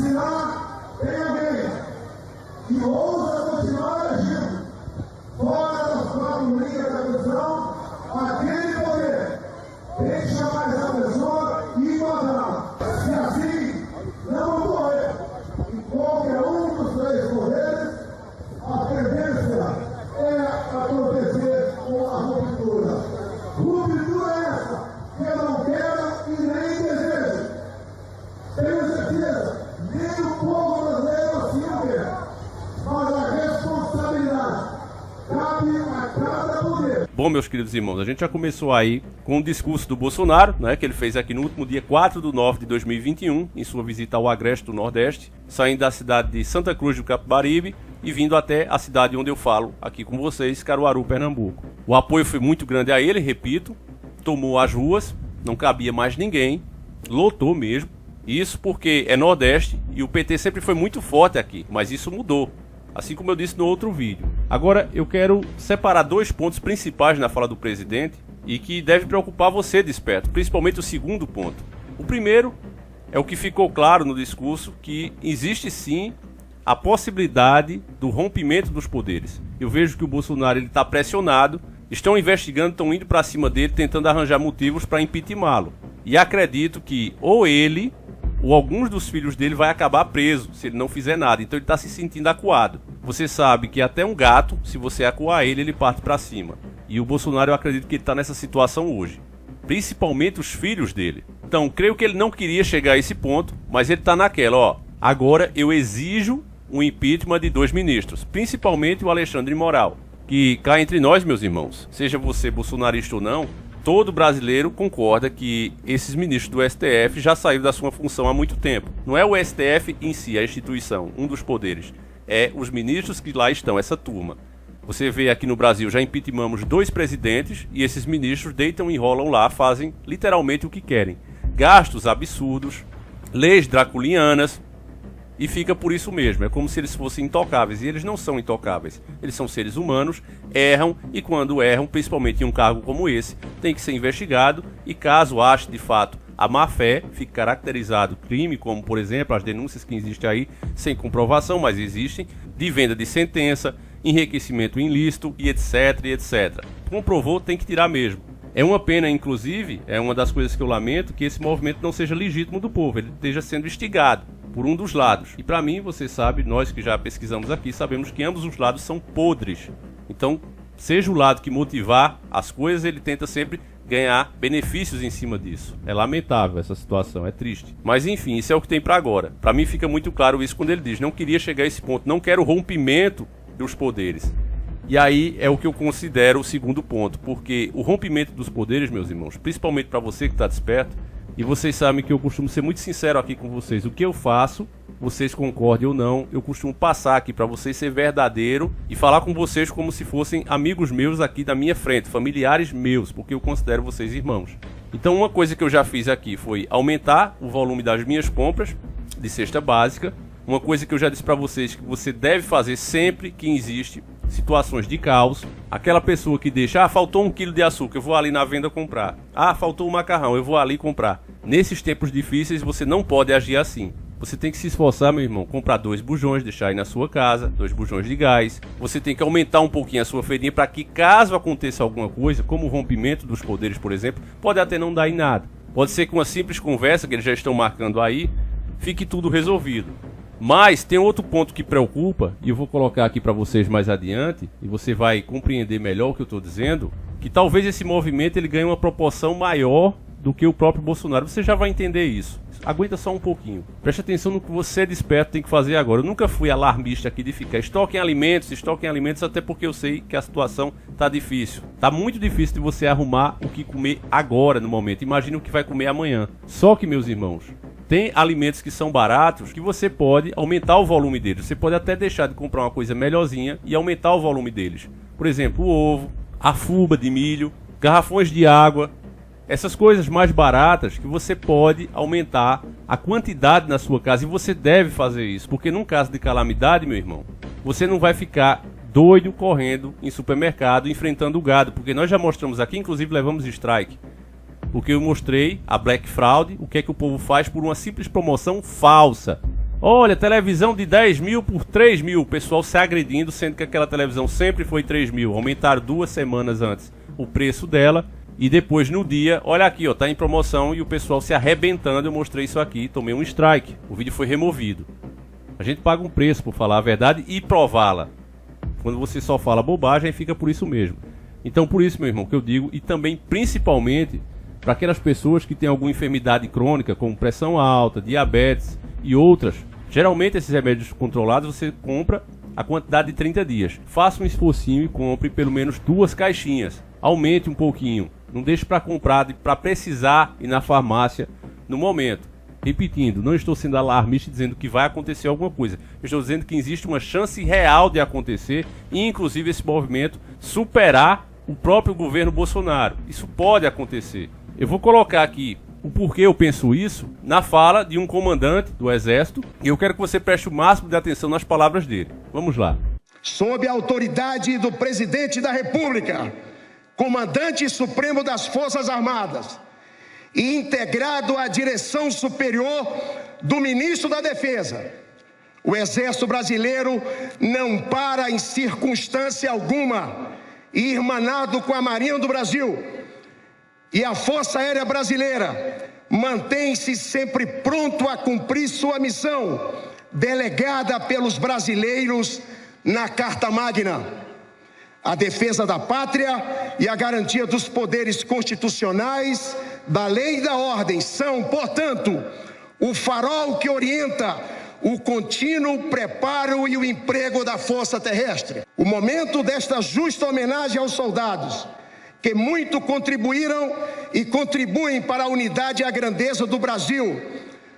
se lá tem alguém que ousa continuar agindo fora das quatro linhas da visão, aquele poder tem que chamar essa pessoa e mandar. Se assim não ocorrer em qualquer um dos três poderes, a tendência é acontecer com a ruptura. Ruptura essa que eu não quero e nem desejo. Tenho certeza, nem o povo brasileiro assim o quer. Mas a responsabilidade cabe a cada poder. Bom, meus queridos irmãos, a gente já começou aí com o discurso do Bolsonaro, né, que ele fez aqui no último dia 4/9/2021, em sua visita ao Agreste do Nordeste, saindo da cidade de Santa Cruz do Capibaribe e vindo até a cidade onde eu falo aqui com vocês, Caruaru, Pernambuco. O apoio foi muito grande a ele, repito, tomou as ruas, não cabia mais ninguém, lotou mesmo. Isso porque é Nordeste e o PT sempre foi muito forte aqui, mas isso mudou, assim como eu disse no outro vídeo. Agora eu quero separar dois pontos principais na fala do presidente e que deve preocupar você, Desperto, principalmente o segundo ponto. O primeiro é o que ficou claro no discurso, que existe sim a possibilidade do rompimento dos poderes. Eu vejo que o Bolsonaro está pressionado, estão investigando, estão indo para cima dele, tentando arranjar motivos para impeachmentá-lo. E acredito que ou ele ou alguns dos filhos dele vai acabar preso se ele não fizer nada. Então ele está se sentindo acuado. Você sabe que até um gato, se você acuar ele, ele parte para cima. E o Bolsonaro, eu acredito que ele está nessa situação hoje, principalmente os filhos dele. Então creio que ele não queria chegar a esse ponto, mas ele está naquela, ó, agora eu exijo um impeachment de 2 ministros, principalmente o Alexandre Moral, que cá entre nós, meus irmãos, seja você bolsonarista ou não, todo brasileiro concorda que esses ministros do STF já saíram da sua função há muito tempo. Não é o STF em si, a instituição, um dos poderes. É os ministros que lá estão, essa turma. Você vê aqui no Brasil, já impeachmentamos 2 presidentes e esses ministros deitam e enrolam lá, fazem literalmente o que querem. Gastos absurdos, leis draculianas, e fica por isso mesmo. É como se eles fossem intocáveis, e eles não são intocáveis. Eles são seres humanos, erram, e quando erram, principalmente em um cargo como esse, tem que ser investigado, e caso ache de fato a má-fé, fique caracterizado crime, como por exemplo as denúncias que existem aí, sem comprovação, mas existem, de venda de sentença, enriquecimento ilícito, e etc, e etc. Comprovou, tem que tirar mesmo. É uma pena, inclusive, é uma das coisas que eu lamento, que esse movimento não seja legítimo do povo, ele esteja sendo instigado por um dos lados. E para mim, você sabe, nós que já pesquisamos aqui, sabemos que ambos os lados são podres. Então, seja o lado que motivar as coisas, ele tenta sempre ganhar benefícios em cima disso. É lamentável essa situação, é triste. Mas enfim, isso é o que tem para agora. Para mim fica muito claro isso quando ele diz, não queria chegar a esse ponto, não quero rompimento dos poderes. E aí é o que eu considero o segundo ponto, porque o rompimento dos poderes, meus irmãos, principalmente para você que está desperto, e vocês sabem que eu costumo ser muito sincero aqui com vocês. O que eu faço, vocês concordem ou não, eu costumo passar aqui para vocês ser verdadeiro e falar com vocês como se fossem amigos meus aqui da minha frente, familiares meus, porque eu considero vocês irmãos. Então uma coisa que eu já fiz aqui foi aumentar o volume das minhas compras de cesta básica. Uma coisa que eu já disse para vocês que você deve fazer sempre que existe situações de caos. Aquela pessoa que deixa, faltou 1 quilo de açúcar, eu vou ali na venda comprar. Faltou um macarrão, eu vou ali comprar. Nesses tempos difíceis você não pode agir assim. Você tem que se esforçar, meu irmão, comprar 2 bujões, deixar aí na sua casa, 2 bujões de gás. Você tem que aumentar um pouquinho a sua feirinha para que, caso aconteça alguma coisa, como o rompimento dos poderes, por exemplo, pode até não dar em nada. Pode ser que uma simples conversa que eles já estão marcando aí, fique tudo resolvido. Mas tem outro ponto que preocupa, e eu vou colocar aqui para vocês mais adiante, e você vai compreender melhor o que eu estou dizendo, que talvez esse movimento ele ganhe uma proporção maior do que o próprio Bolsonaro. Você já vai entender isso. Aguenta só um pouquinho. Preste atenção no que você desperto tem que fazer agora. Eu nunca fui alarmista aqui de ficar estoquem alimentos, até porque eu sei que a situação tá difícil. Tá muito difícil de você arrumar o que comer agora, no momento. Imagina o que vai comer amanhã. Só que, meus irmãos, tem alimentos que são baratos que você pode aumentar o volume deles. Você pode até deixar de comprar uma coisa melhorzinha e aumentar o volume deles. Por exemplo, o ovo, a fuba de milho, garrafões de água. Essas coisas mais baratas que você pode aumentar a quantidade na sua casa. E você deve fazer isso. Porque num caso de calamidade, meu irmão, você não vai ficar doido correndo em supermercado enfrentando o gado. Porque nós já mostramos aqui, inclusive levamos strike. Porque eu mostrei a Black Fraud, o que é que o povo faz por uma simples promoção falsa. Olha, televisão de 10 mil por 3 mil, o pessoal se agredindo, sendo que aquela televisão sempre foi 3 mil. Aumentaram 2 semanas antes o preço dela e depois no dia, olha aqui, ó, tá em promoção e o pessoal se arrebentando. Eu mostrei isso aqui, tomei um strike, o vídeo foi removido. A gente paga um preço por falar a verdade e prová-la. Quando você só fala bobagem, fica por isso mesmo. Então por isso, meu irmão, que eu digo, e também principalmente para aquelas pessoas que têm alguma enfermidade crônica, como pressão alta, diabetes e outras. Geralmente esses remédios controlados você compra a quantidade de 30 dias. Faça um esforcinho e compre pelo menos 2 caixinhas. Aumente um pouquinho. Não deixe para comprar, para precisar ir na farmácia no momento. Repetindo, não estou sendo alarmista dizendo que vai acontecer alguma coisa. Eu estou dizendo que existe uma chance real de acontecer e inclusive esse movimento superar o próprio governo Bolsonaro. Isso pode acontecer. Eu vou colocar aqui o porquê eu penso isso na fala de um comandante do Exército e eu quero que você preste o máximo de atenção nas palavras dele. Vamos lá. Sob a autoridade do Presidente da República, Comandante Supremo das Forças Armadas e integrado à direção superior do Ministro da Defesa, o Exército Brasileiro não para em circunstância alguma, irmanado com a Marinha do Brasil e a Força Aérea Brasileira, mantém-se sempre pronto a cumprir sua missão, delegada pelos brasileiros na Carta Magna. A defesa da pátria e a garantia dos poderes constitucionais, da lei e da ordem são, portanto, o farol que orienta o contínuo preparo e o emprego da força terrestre. O momento desta justa homenagem aos soldados que muito contribuíram e contribuem para a unidade e a grandeza do Brasil,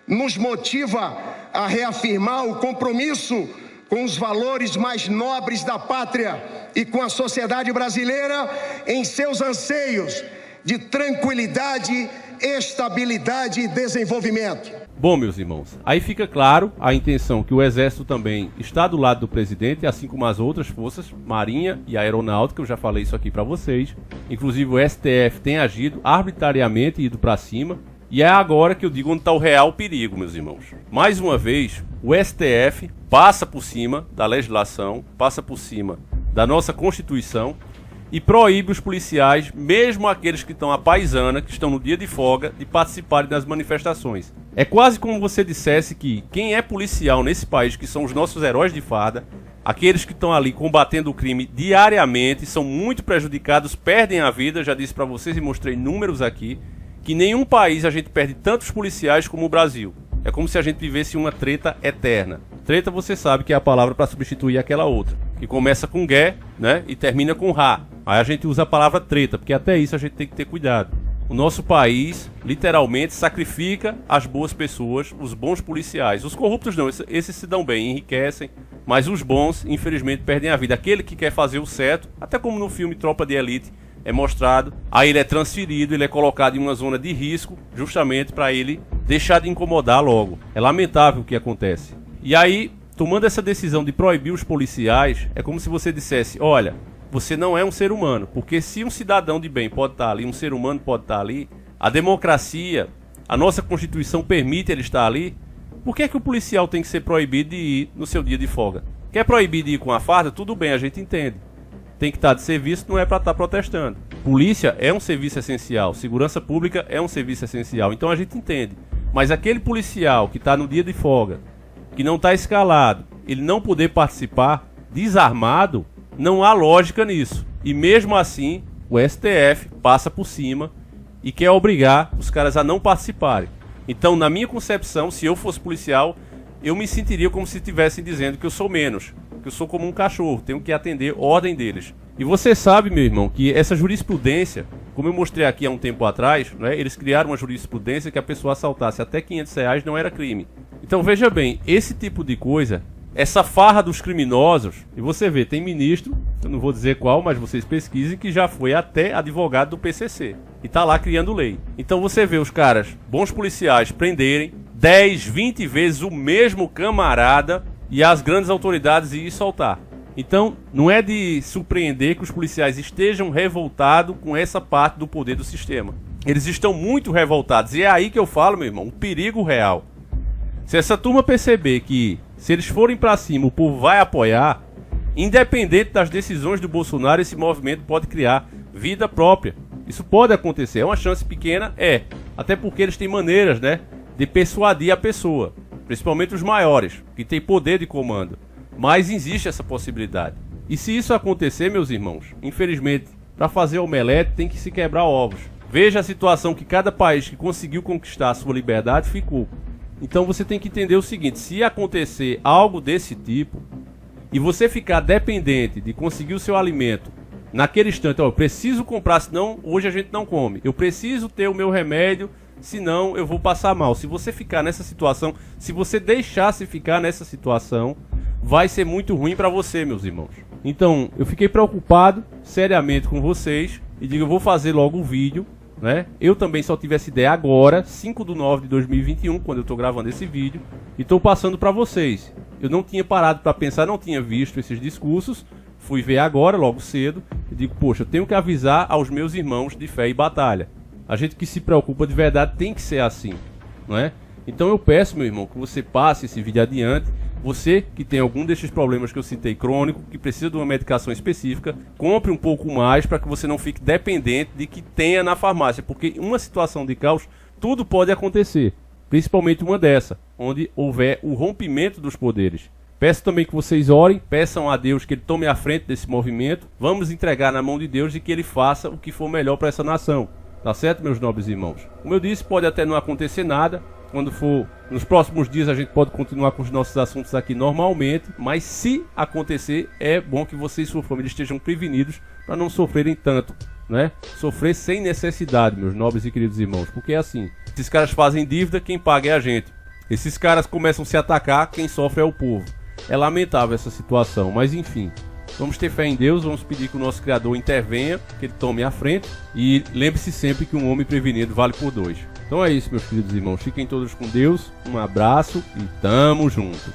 nos motiva a reafirmar o compromisso com os valores mais nobres da pátria e com a sociedade brasileira em seus anseios de tranquilidade, estabilidade e desenvolvimento. Bom, meus irmãos, aí fica claro a intenção que o Exército também está do lado do presidente, assim como as outras forças, Marinha e Aeronáutica, eu já falei isso aqui para vocês. Inclusive o STF tem agido arbitrariamente e ido para cima. E é agora que eu digo onde está o real perigo, meus irmãos. Mais uma vez, o STF passa por cima da legislação, passa por cima da nossa Constituição e proíbe os policiais, mesmo aqueles que estão à paisana, que estão no dia de folga, de participarem das manifestações. É quase como você dissesse que quem é policial nesse país, que são os nossos heróis de farda, aqueles que estão ali combatendo o crime diariamente, são muito prejudicados, perdem a vida, já disse para vocês e mostrei números aqui, que nenhum país a gente perde tantos policiais como o Brasil. É como se a gente vivesse uma treta eterna. Treta você sabe que é a palavra para substituir aquela outra, que começa com gué, né, e termina com rá. Aí a gente usa a palavra treta, porque até isso a gente tem que ter cuidado. O nosso país, literalmente, sacrifica as boas pessoas, os bons policiais. Os corruptos não, esses se dão bem, enriquecem, mas os bons, infelizmente, perdem a vida. Aquele que quer fazer o certo, até como no filme Tropa de Elite, é mostrado, aí ele é transferido, ele é colocado em uma zona de risco, justamente para ele deixar de incomodar logo. É lamentável o que acontece. E aí, tomando essa decisão de proibir os policiais, é como se você dissesse, olha, você não é um ser humano, porque se um cidadão de bem pode estar ali, um ser humano pode estar ali, a democracia, a nossa Constituição permite ele estar ali, por que é que o policial tem que ser proibido de ir no seu dia de folga? Quer proibir de ir com a farda? Tudo bem, a gente entende. Tem que estar de serviço, não é para estar protestando. Polícia é um serviço essencial, segurança pública é um serviço essencial, então a gente entende. Mas aquele policial que está no dia de folga, que não está escalado, ele não poder participar, desarmado, não há lógica nisso. E mesmo assim, o STF passa por cima e quer obrigar os caras a não participarem. Então, na minha concepção, se eu fosse policial, eu me sentiria como se estivessem dizendo que eu sou menos, que eu sou como um cachorro, tenho que atender ordem deles. E você sabe, meu irmão, que essa jurisprudência, como eu mostrei aqui há um tempo atrás, né, eles criaram uma jurisprudência que a pessoa assaltasse até R$500 não era crime. Então veja bem, esse tipo de coisa, essa farra dos criminosos, e você vê, tem ministro, eu não vou dizer qual, mas vocês pesquisem, que já foi até advogado do PCC, e tá lá criando lei. Então você vê os caras, bons policiais, prenderem 10, 20 vezes o mesmo camarada e as grandes autoridades ir soltar. Então, não é de surpreender que os policiais estejam revoltados com essa parte do poder do sistema. Eles estão muito revoltados. E é aí que eu falo, meu irmão, um perigo real. Se essa turma perceber que, se eles forem pra cima, o povo vai apoiar, independente das decisões do Bolsonaro, esse movimento pode criar vida própria. Isso pode acontecer, é uma chance pequena, até porque eles têm maneiras, né, de persuadir a pessoa, principalmente os maiores, que têm poder de comando. Mas existe essa possibilidade. E se isso acontecer, meus irmãos, infelizmente, para fazer omelete tem que se quebrar ovos. Veja a situação que cada país que conseguiu conquistar a sua liberdade ficou. Então você tem que entender o seguinte: se acontecer algo desse tipo e você ficar dependente de conseguir o seu alimento naquele instante, eu preciso comprar, senão hoje a gente não come. Eu preciso ter o meu remédio, senão eu vou passar mal. Se você ficar nessa situação, se você deixar-se ficar nessa situação, vai ser muito ruim para você, meus irmãos. Então, eu fiquei preocupado seriamente com vocês e digo, eu vou fazer logo o vídeo, né? Eu também só tive essa ideia agora, 5/9/2021, quando eu tô gravando esse vídeo, e tô passando para vocês. Eu não tinha parado para pensar, não tinha visto esses discursos, fui ver agora, logo cedo, e digo, poxa, eu tenho que avisar aos meus irmãos de fé e batalha. A gente que se preocupa de verdade tem que ser assim, não é? Então eu peço, meu irmão, que você passe esse vídeo adiante. Você que tem algum desses problemas que eu citei crônico, que precisa de uma medicação específica, compre um pouco mais para que você não fique dependente de que tenha na farmácia, porque em uma situação de caos, tudo pode acontecer, principalmente uma dessa, onde houver o rompimento dos poderes. Peço também que vocês orem, peçam a Deus que Ele tome a frente desse movimento, vamos entregar na mão de Deus e que Ele faça o que for melhor para essa nação. Tá certo, meus nobres irmãos? Como eu disse, pode até não acontecer nada. Quando for nos próximos dias a gente pode continuar com os nossos assuntos aqui normalmente, mas se acontecer, é bom que você e sua família estejam prevenidos para não sofrerem tanto, né? Sofrer sem necessidade, meus nobres e queridos irmãos, porque é assim, esses caras fazem dívida, quem paga é a gente. Esses caras começam a se atacar, quem sofre é o povo. É lamentável essa situação, mas enfim, vamos ter fé em Deus, vamos pedir que o nosso Criador intervenha, que Ele tome a frente, e lembre-se sempre que um homem prevenido vale por 2. Então é isso, meus queridos irmãos, fiquem todos com Deus, um abraço e tamo junto.